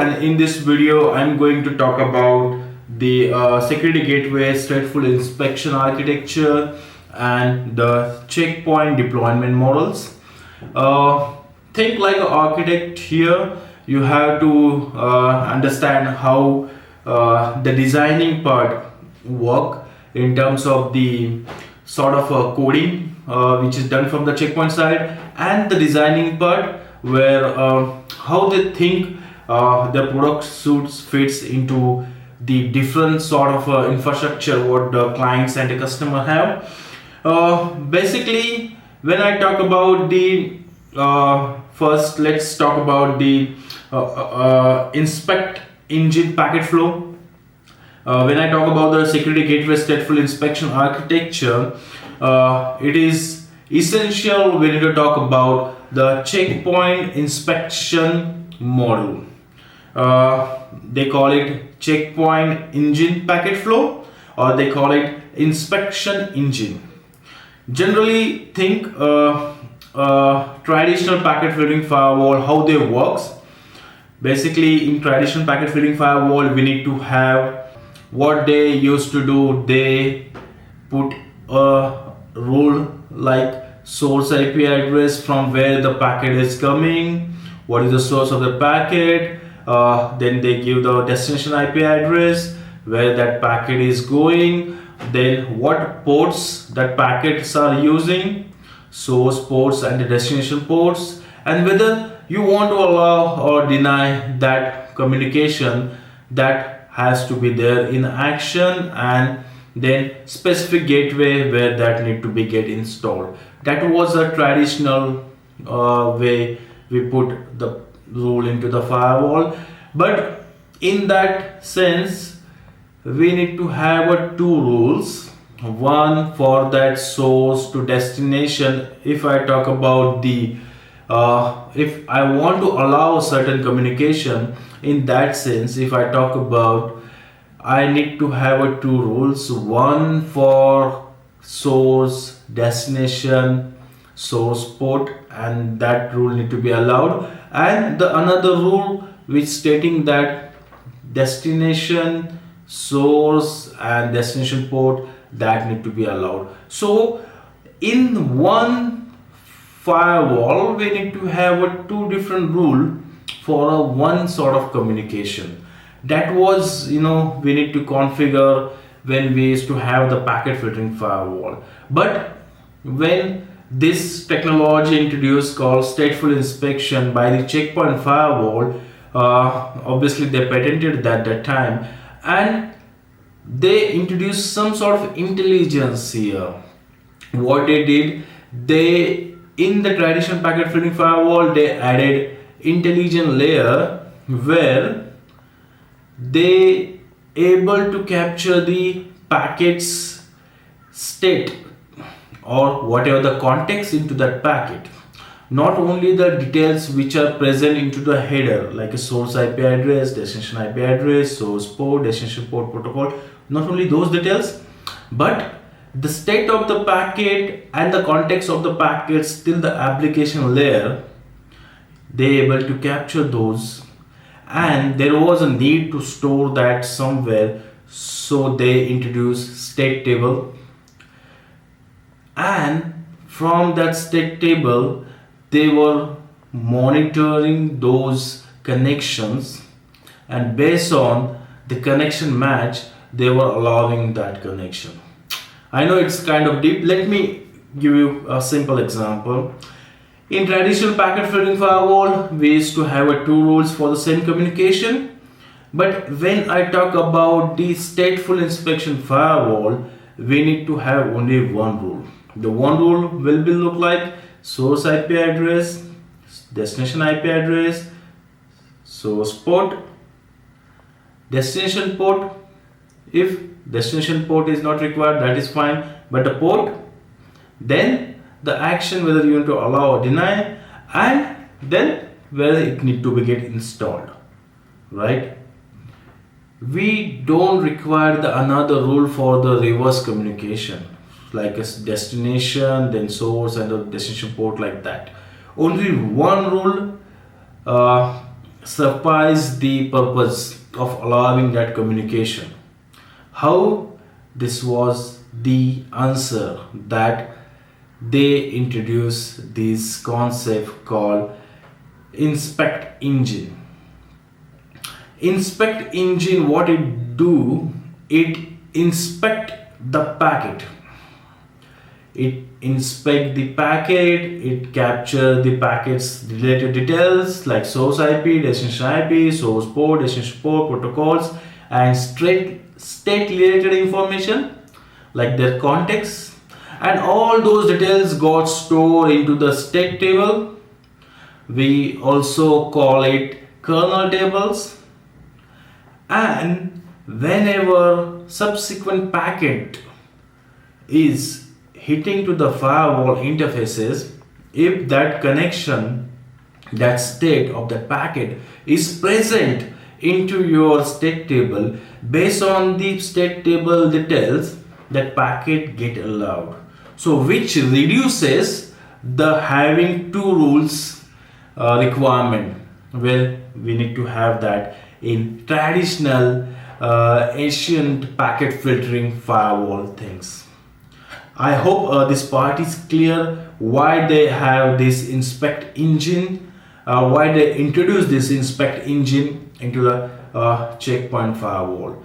And in this video I'm going to talk about the security gateway, stateful inspection architecture, and the checkpoint deployment models. Think like an architect here. You have to understand how the designing part work in terms of the sort of coding which is done from the checkpoint side, and the designing part where how they think the product suits fits into the different sort of infrastructure what the clients and the customer have. Basically, when I talk about the first, let's talk about the inspect engine packet flow. When I talk about the security gateway stateful inspection architecture, it is essential we need to talk about the checkpoint inspection model. They call it checkpoint engine packet flow, or they call it inspection engine. Generally, think traditional packet filtering firewall, how they works. Basically, in traditional packet filtering firewall, we need to have what they used to do. They put a rule like source IP address from where the packet is coming, what is the source of the packet. Then they give the destination IP address where that packet is going, then what ports that packets are using, source ports and the destination ports, and whether you want to allow or deny that communication that has to be there in action, and then specific gateway where that need to be get installed. That was a traditional way we put the rule into the firewall. But in that sense, we need to have two rules. One for that source to destination. If I talk about the if I want to allow certain communication, in that sense, if I talk about, I need to have two rules. One for source destination source port, and that rule need to be allowed, and the another rule which stating that destination source and destination port that need to be allowed. So in one firewall we need to have two different rule for one sort of communication. That was, we need to configure when we used to have the packet filtering firewall. But when this technology introduced called stateful inspection by the checkpoint firewall, obviously they patented that time, and they introduced some sort of intelligence here. What they did, they in the traditional packet filtering firewall they added intelligent layer where they able to capture the packet's state or whatever the context into that packet. Not only the details which are present into the header like a source IP address, destination IP address, source port, destination port protocol, not only those details, but the state of the packet and the context of the packets till the application layer, they able to capture those, and there was a need to store that somewhere, so they introduced state table, and from that state table they were monitoring those connections, and based on the connection match they were allowing that connection. I know it's kind of deep. Let me give you a simple example. In traditional packet filtering firewall, we used to have two rules for the same communication. But when I talk about the stateful inspection firewall, we need to have only one rule. The one rule will be look like source IP address, destination IP address, source port, destination port. If destination port is not required, that is fine, but the port, then the action whether you want to allow or deny, and then whether it need to be get installed, right? We don't require the another rule for the reverse communication like a destination then source and a destination port like that. Only one rule suffice the purpose of allowing that communication. How this was the answer that they introduced this concept called inspect engine. Inspect engine, what it do, it inspect the packet. It inspect the packet, it capture the packet's related details like source IP, destination IP, source port, destination port, protocols, and state related information like their context, and all those details got stored into the state table. We also call it kernel tables. And whenever subsequent packet is hitting to the firewall interfaces, if that connection, that state of the packet is present into your state table, based on the state table details, that packet get allowed. So which reduces the having two rules requirement. Well, we need to have that in traditional ancient packet filtering firewall things. I hope this part is clear why they have this inspect engine, why they introduce this inspect engine into the checkpoint firewall.